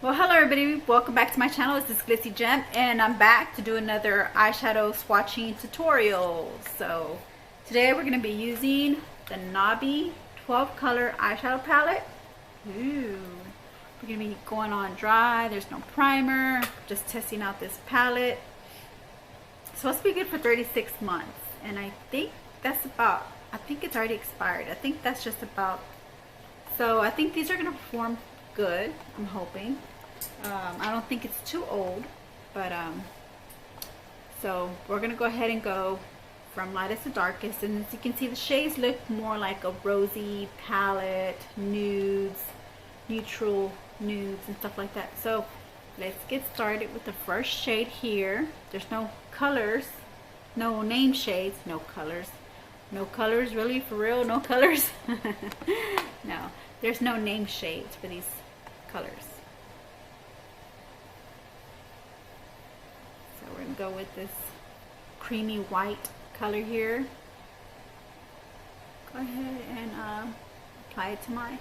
Well, hello everybody, welcome back to my channel. This is Glitzzy Gem and I'm back to do another eyeshadow swatching tutorial. So today we're going to be using the Nabi 12 color eyeshadow palette. Ooh, we're going to be going on dry. There's no primer, just testing out this palette. It's supposed to be good for 36 months and I think that's about, I think it's already expired. I think that's just about, so I think these are going to perform good, I'm hoping. I don't think it's too old, but so we're gonna go ahead and go from lightest to darkest, and as you can see the shades look more like a rosy palette, nudes, neutral nudes and stuff like that. So let's get started with the first shade here. There's no colors, no name shades, no colors really, for real, no colors. No, there's no name shades for these colors. So we're going to go with this creamy white color here. Go ahead and apply it to my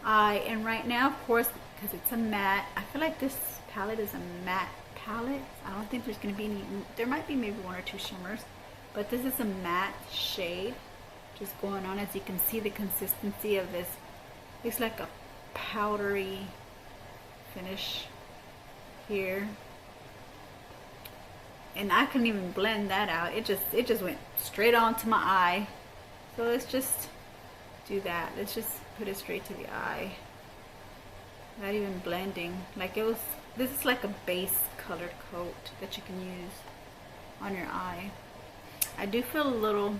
eye. And right now, of course, because it's a matte, I feel like this palette is a matte palette. I don't think there's going to be any, there might be maybe one or two shimmers, but this is a matte shade. Just going on, as you can see the consistency of this. Looks like a powdery finish here. And I couldn't even blend that out. It just went straight onto my eye. So let's just do that. Let's just put it straight to the eye. Not even blending. Like it was, this is like a base colored coat that you can use on your eye. I do feel a little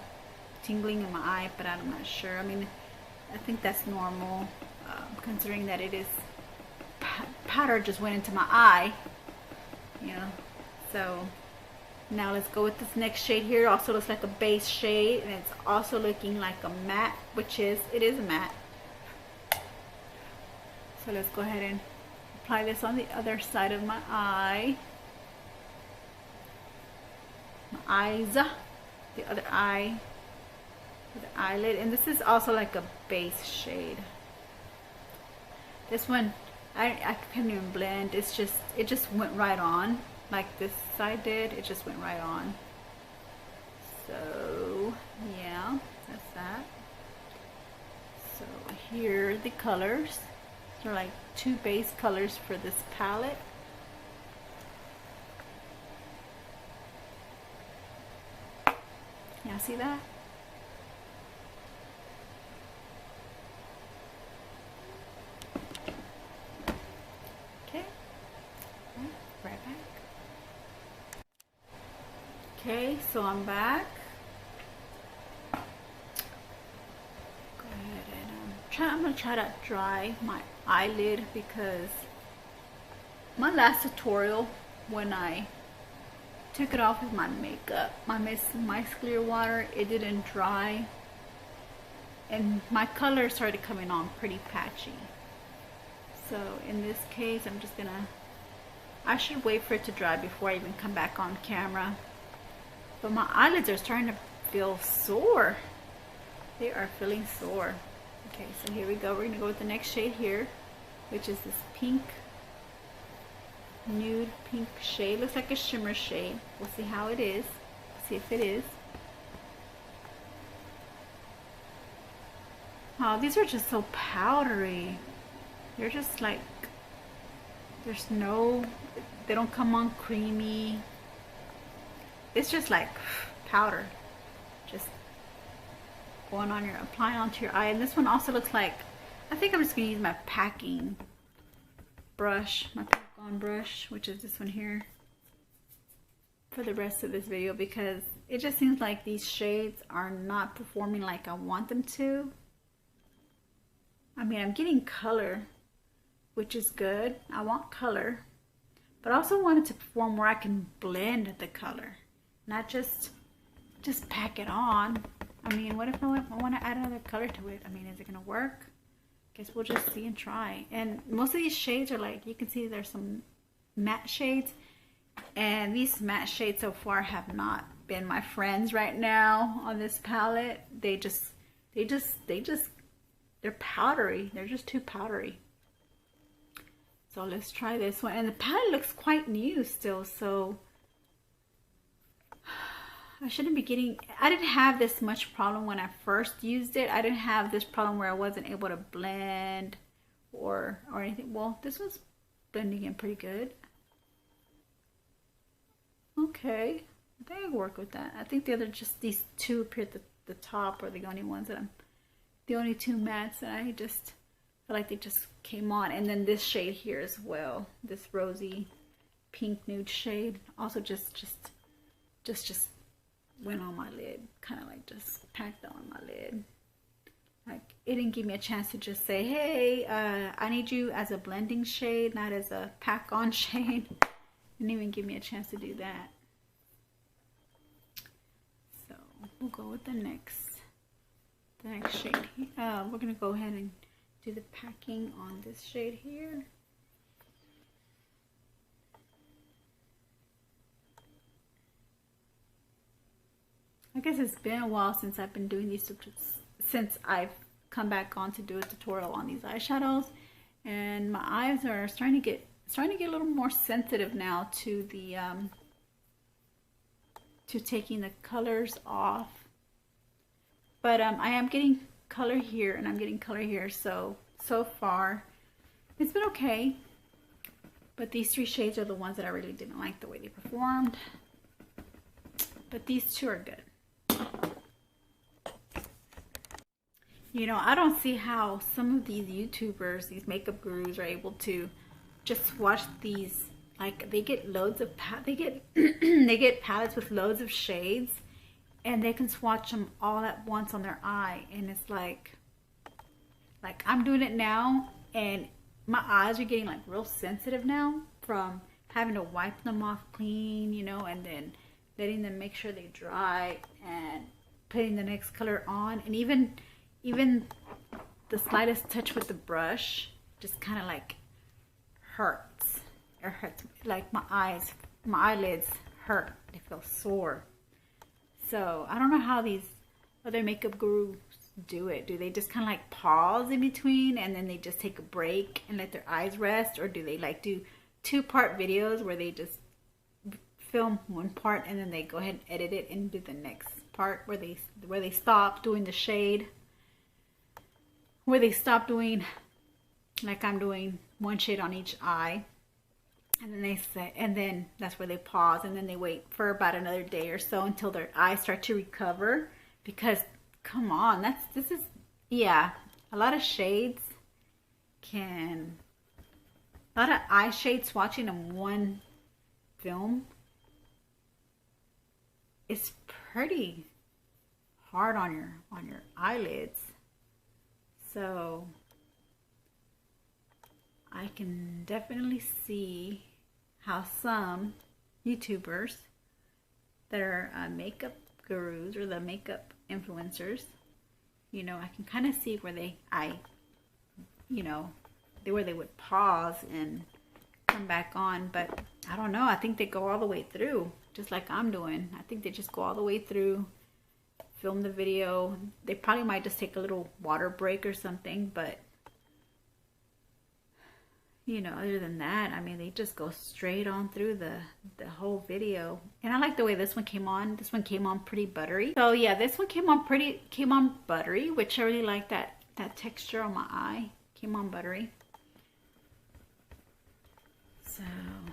tingling in my eye, but I'm not sure. I mean, I think that's normal, considering that it is powder just went into my eye, you know. So now let's go with this next shade here. It also looks like a base shade, and it's also looking like a matte, which is, it is a matte. So let's go ahead and apply this on the other side of my eye. My eyes, the other eye, the eyelid, and this is also like a base shade. This one, I can't even blend. It's just, it just went right on. Like this side did, it just went right on. So yeah, that's that. So here are the colors. They're like two base colors for this palette. Yeah, see that? Okay, right back. Okay, so I'm back. Go ahead and I'm gonna try to dry my eyelid, because my last tutorial, when I took it off with my makeup, my Mice Clear Water, it didn't dry, and my color started coming on pretty patchy. So in this case, I'm just gonna, I should wait for it to dry before I even come back on camera. But my eyelids are starting to feel sore. They are feeling sore. Okay, so here we go. We're going to go with the next shade here, which is this pink, nude pink shade. Looks like a shimmer shade. We'll see how it is. See if it is. Oh, these are just so powdery. They're just like, there's no, they don't come on creamy. It's just like powder, just going on your, applying onto your eye. And this one also looks like, I think I'm just gonna use my packing brush, my pack on brush, which is this one here, for the rest of this video, because it just seems like these shades are not performing like I want them to. I mean, I'm getting color, which is good. I want color, but I also want it to perform where I can blend the color. Not just pack it on. I mean, what if I want to add another color to it? I mean, is it gonna work? Guess we'll just see and try. And most of these shades are like, you can see there's some matte shades, and these matte shades so far have not been my friends right now on this palette. They're powdery. They're just too powdery. So let's try this one. And the palette looks quite new still, so I shouldn't be getting, I didn't have this much problem when I first used it. I didn't have this problem where I wasn't able to blend or anything. Well, this was blending in pretty good. Okay, I think I can work with that. I think the other, just these two up here at the top are the only ones that the only two mattes that I just feel like they just came on. And then this shade here as well, this rosy pink nude shade, also just went on my lid, kind of like just packed on my lid. Like, it didn't give me a chance to just say, hey, I need you as a blending shade, not as a pack on shade. Didn't even give me a chance to do that. So we'll go with the next shade. We're gonna go ahead and do the packing on this shade here. I guess it's been a while since I've been doing these, since I've come back on to do a tutorial on these eyeshadows, and my eyes are starting to get a little more sensitive now to the to taking the colors off. But I am getting color here and I'm getting color here, so far it's been okay. But these three shades are the ones that I really didn't like the way they performed. But these two are good. You know, I don't see how some of these YouTubers, these makeup gurus, are able to just swatch these. Like, they get loads of they get palettes with loads of shades, and they can swatch them all at once on their eye. And it's like I'm doing it now, and my eyes are getting like real sensitive now from having to wipe them off clean, you know, and then letting them make sure they dry and putting the next color on. And even the slightest touch with the brush just kind of like hurts. It hurts, like my eyelids hurt. They feel sore. So I don't know how these other makeup gurus do it. Do they just kind of like pause in between and then they just take a break and let their eyes rest? Or do they like do 2-part videos where they just film one part and then they go ahead and edit it and do the next part where they stop doing the shade, where they stop doing, like I'm doing, one shade on each eye, and then they say, and then that's where they pause, and then they wait for about another day or so until their eyes start to recover. Because come on, this is yeah, a lot of shades can, a lot of eye shade swatching in one film is pretty hard on your eyelids. So I can definitely see how some YouTubers that are makeup gurus or the makeup influencers, you know, I can kind of see where where they would pause and come back on. But I don't know, I think they go all the way through, just like I'm doing. I think they just go all the way through, film the video. They probably might just take a little water break or something, but you know, other than that, I mean, they just go straight on through the whole video. And I like the way this one came on. This one came on pretty buttery. So yeah, this one came on buttery, which I really like that texture on my eye. Came on buttery. So I'm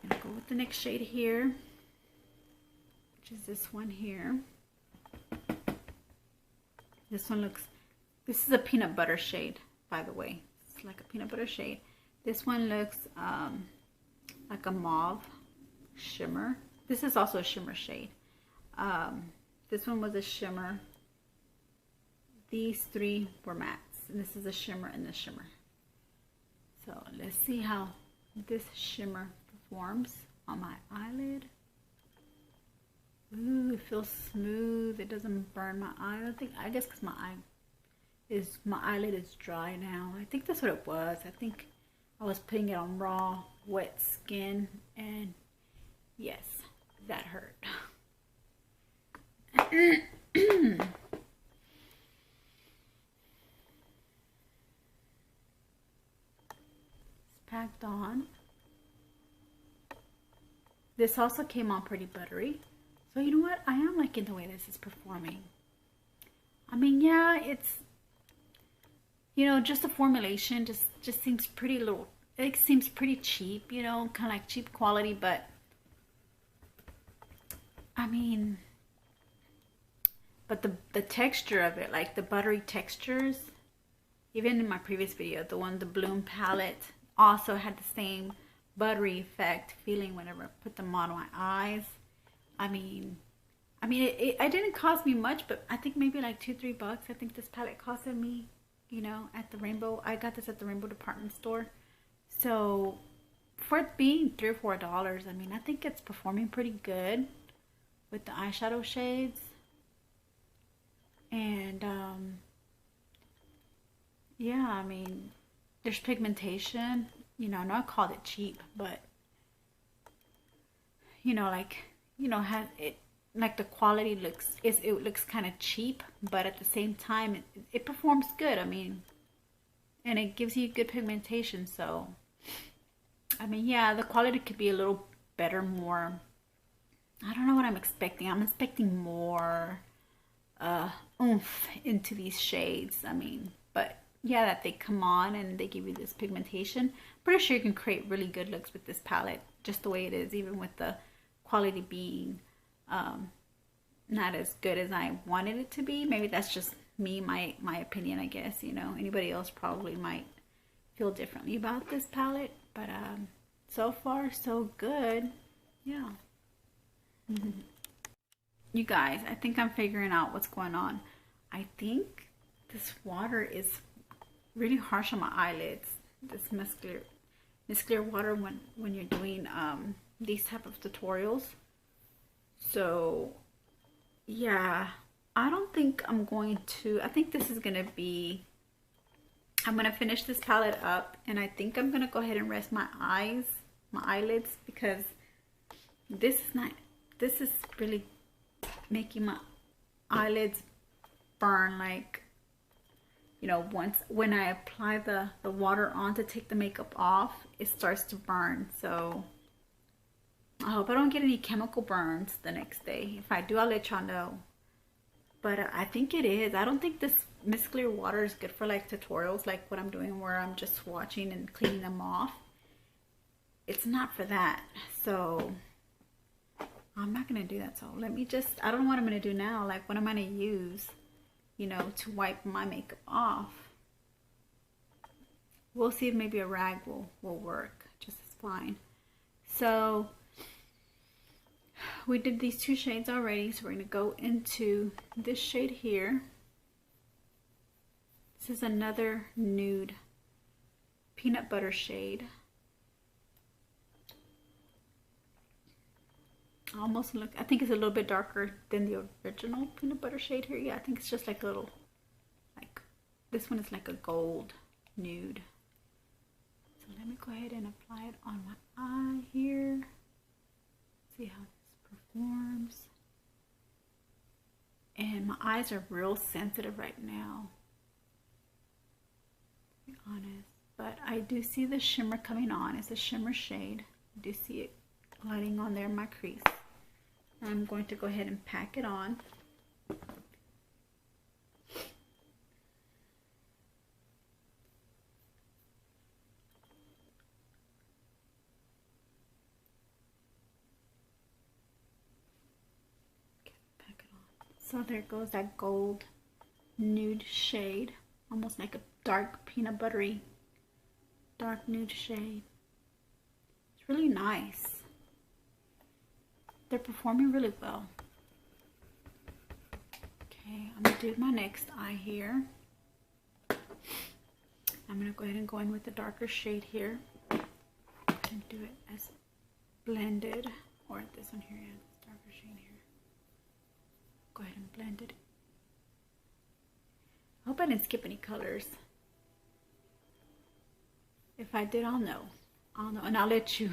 gonna go with the next shade here, which is this one here. This is a peanut butter shade, by the way. It's like a peanut butter shade. This one looks like a mauve shimmer. This is also a shimmer shade. This one was a shimmer. These three were mattes. And this is a shimmer and the shimmer. So let's see how this shimmer performs on my eyelid. Ooh, it feels smooth. It doesn't burn my eye. I guess because my eyelid is dry now. I think that's what it was. I think I was putting it on raw, wet skin, and yes, that hurt. This packed on. This also came on pretty buttery. So you know what? I am liking the way this is performing. I mean, yeah, it's, you know, just the formulation just seems pretty little, it seems pretty cheap, you know, kind of like cheap quality, but I mean, but the texture of it, like the buttery textures, even in my previous video, the Bloom palette also had the same buttery effect feeling whenever I put them on my eyes. I mean, it didn't cost me much, but I think maybe like $2-3 bucks. I think this palette costed me, you know, at the Rainbow. I got this at the Rainbow department store. So for it being $3 or $4, I mean, I think it's performing pretty good with the eyeshadow shades. And yeah, I mean, there's pigmentation. You know, I know I called it cheap, but you know, like, you know, has it, like the quality looks, it looks kind of cheap, but at the same time it performs good. I mean, and it gives you good pigmentation. So I mean, yeah, the quality could be a little better, more, I don't know what I'm expecting. I'm expecting more oomph into these shades. I mean, but yeah, that they come on and they give you this pigmentation. Pretty sure you can create really good looks with this palette just the way it is, even with the quality being not as good as I wanted it to be. Maybe that's just me, my opinion, I guess. You know, anybody else probably might feel differently about this palette, but so far so good. Yeah. You guys, I think I'm figuring out what's going on. I think this water is really harsh on my eyelids. This Miss Clear water when you're doing these type of tutorials. So yeah, I don't think I'm going to, I think this is gonna be, I'm gonna finish this palette up, and I think I'm gonna go ahead and rest my eyelids, because this is really making my eyelids burn. Like, you know, when I apply the water on to take the makeup off, it starts to burn. So I hope I don't get any chemical burns the next day. If I do, I'll let y'all know. But I think it is. I don't think this Miss Clear water is good for like tutorials like what I'm doing, where I'm just swatching and cleaning them off. It's not for that. So I'm not gonna do that. So let me just, I don't know what I'm gonna do now. Like, what am I gonna use, you know, to wipe my makeup off? We'll see if maybe a rag will work just as fine. So we did these two shades already, so we're gonna go into this shade here. This is another nude peanut butter shade. Almost look, I think it's a little bit darker than the original peanut butter shade here. Yeah, I think it's just like a little, like, this one is like a gold nude. So let me go ahead and apply it on my eye here. See how this performs. And my eyes are real sensitive right now, to be honest. But I do see the shimmer coming on. It's a shimmer shade. I do see it gliding on there in my crease. I'm going to go ahead and pack it on. So there goes that gold nude shade, almost like a dark peanut buttery dark nude shade. It's really nice. They're performing really well. Okay, I'm gonna do my next eye here. I'm gonna go ahead and go in with the darker shade here and do it as blended, or this one here, yeah, this darker shade here. Go ahead and blend it. I hope I didn't skip any colors. If I did, I'll know, and I'll let you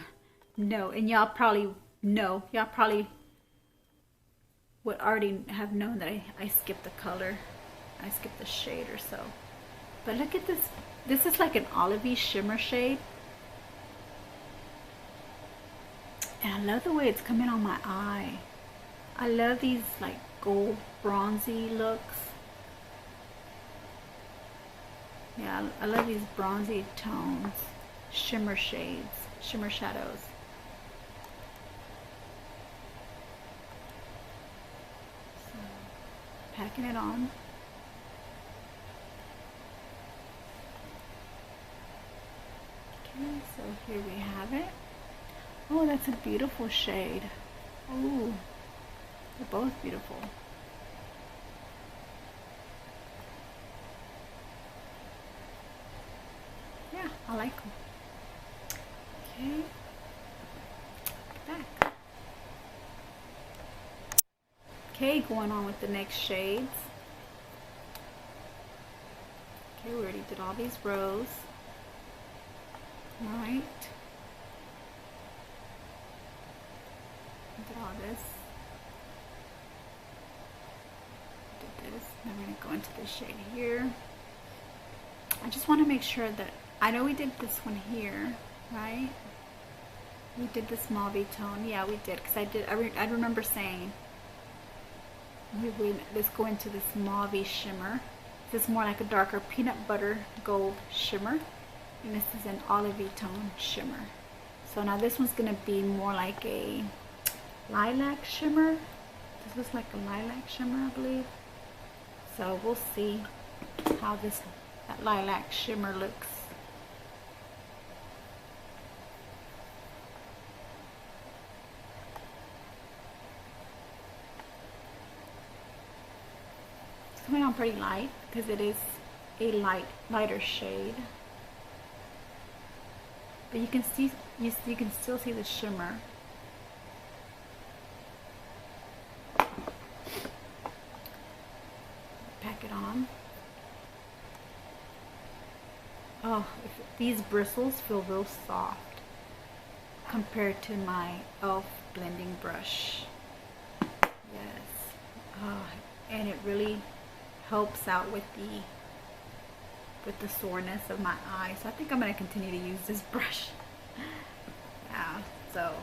know. And y'all probably know, y'all probably would already have known that I skipped the color. I skipped the shade or so. But look at this. This is like an olivey shimmer shade. And I love the way it's coming on my eye. I love these like gold bronzy looks. Yeah, I love these bronzy tones, shimmer shades, shimmer shadows. So, packing it on. Okay, so here we have it. Oh, that's a beautiful shade. Oh, they're both beautiful. Yeah, I like them. Okay, back. Okay, going on with the next shades. Okay, we already did all these rows. All right. Did all this. Did this. Now we're going to go into this shade here. I just want to make sure that, I know we did this one here, right? We did the mauve tone. Yeah, we did, because I remember saying, let's go into this mauve shimmer. This is more like a darker peanut butter gold shimmer. And this is an olivey tone shimmer. So now this one's going to be more like a lilac shimmer. This looks like a lilac shimmer, I believe. So we'll see how that lilac shimmer looks. It's coming on pretty light because it is a lighter shade. But you can see, you can still see the shimmer. Pack it on. Oh, these bristles feel real soft compared to my e.l.f. blending brush. Yes. Oh, and it really helps out with the soreness of my eye. So I think I'm going to continue to use this brush. Yeah, so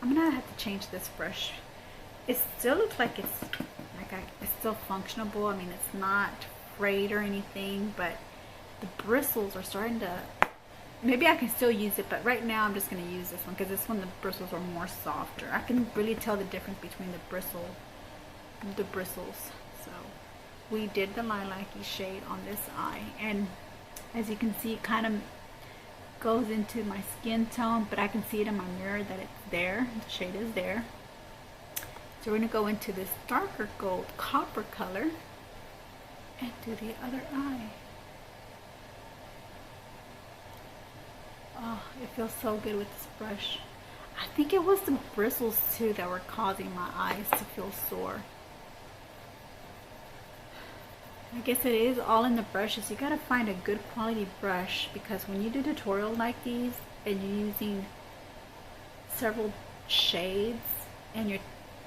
I'm going to have to change this brush. It still looks like it's still functionable. I mean, it's not frayed or anything, but the bristles are starting to, maybe I can still use it, but right now I'm just going to use this one because this one the bristles are more softer. I can really tell the difference between the bristles. So we did the lilac-y shade on this eye, and as you can see, it kind of goes into my skin tone, but I can see it in my mirror that it's there. The shade is there. So we're going to go into this darker gold copper color and do the other eye. Oh, it feels so good with this brush. I think it was the bristles too that were causing my eyes to feel sore. I guess it is all in the brushes. You gotta find a good quality brush, because when you do tutorials like these and you're using several shades and you're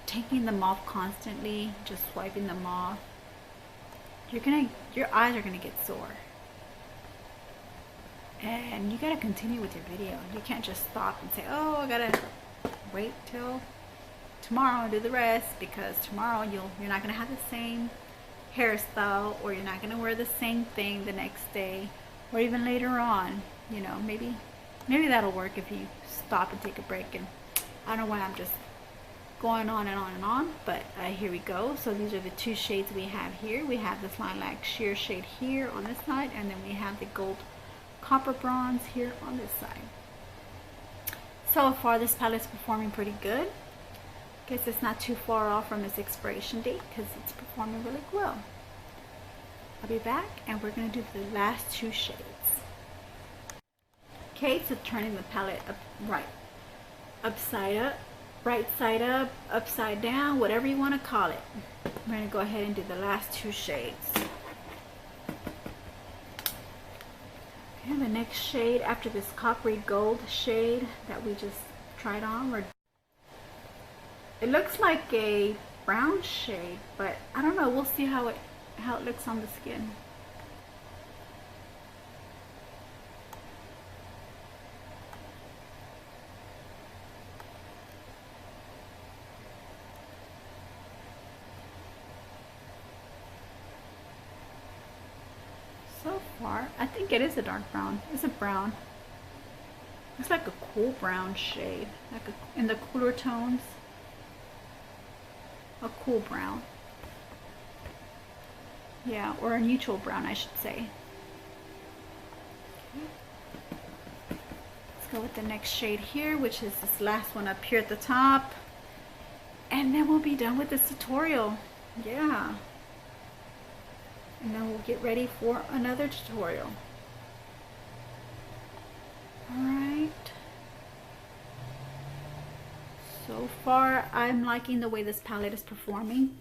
taking them off constantly, just swiping them off, your eyes are gonna get sore. And you gotta continue with your video. You can't just stop and say, oh, I gotta wait till tomorrow and do the rest, because tomorrow you're not gonna have the same hairstyle, or you're not gonna wear the same thing the next day, or even later on. You know, maybe that'll work if you stop and take a break. And I don't know why I'm just going on and on and on, but here we go. So these are the two shades we have here. We have this lilac sheer shade here on this side, and then we have the gold copper bronze here on this side. So far this palette's performing pretty good. Guess it's not too far off from its expiration date because it's performing really well. I'll be back and we're going to do the last two shades. Okay, so turning the palette upside up, right side up, upside down, whatever you want to call it. We're going to go ahead and do the last two shades. Okay, the next shade after this coppery gold shade that we just tried on, it looks like a brown shade, but I don't know. We'll see how it looks on the skin. far. I think it is a dark brown. It's a brown. It's like a cool brown shade, like in the cooler tones. A cool brown. Yeah, or a neutral brown, I should say. Let's go with the next shade here, which is this last one up here at the top. And then we'll be done with this tutorial. Yeah. And then we'll get ready for another tutorial. Alright. So far, I'm liking the way this palette is performing.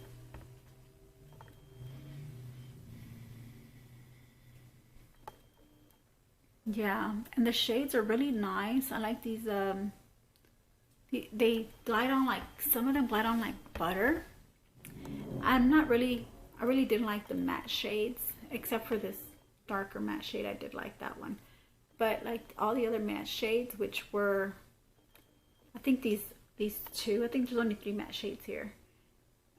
Yeah, and the shades are really nice. I like these, they glide on like, some of them glide on like butter. I really didn't like the matte shades, except for this darker matte shade. I did like that one. But like all the other matte shades, which were, I think these two, I think there's only 3 matte shades here.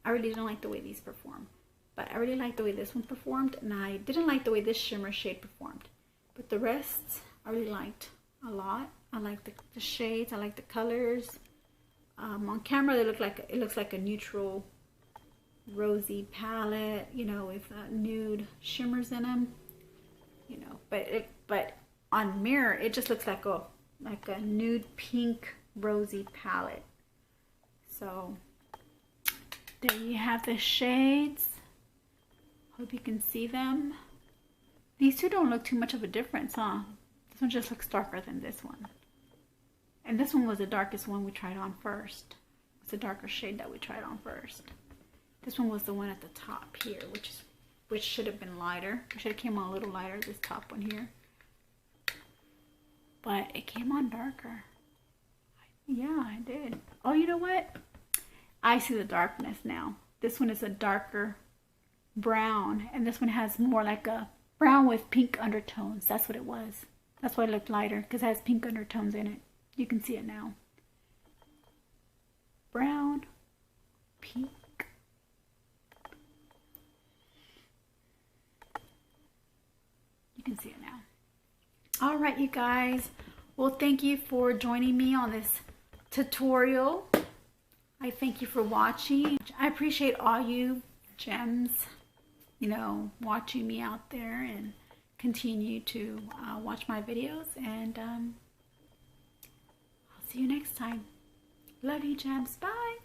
I really didn't like the way these perform. But I really liked the way this one performed, and I didn't like the way this shimmer shade performed. But the rest, I really liked a lot. I like the shades, I like the colors. On camera, it looks like a neutral, rosy palette, you know, with nude shimmers in them, you know. But on mirror, it just looks like a nude pink rosy palette. So there you have the shades. Hope you can see them. These two don't look too much of a difference, huh? This one just looks darker than this one. And this one was the darkest one we tried on first. It's a darker shade that we tried on first. This one was the one at the top here, which should have been lighter. It should have came on a little lighter, this top one here. But it came on darker. Yeah, I did. Oh, you know what? I see the darkness now. This one is a darker brown, and this one has more like a brown with pink undertones. That's what it was. That's why it looked lighter, because it has pink undertones in it. You can see it now. Brown, pink. You can see it now. All right, you guys. Well, thank you for joining me on this tutorial. I thank you for watching. I appreciate all you gems, you know, watching me out there, and continue to watch my videos. And I'll see you next time. Love you, gems. Bye.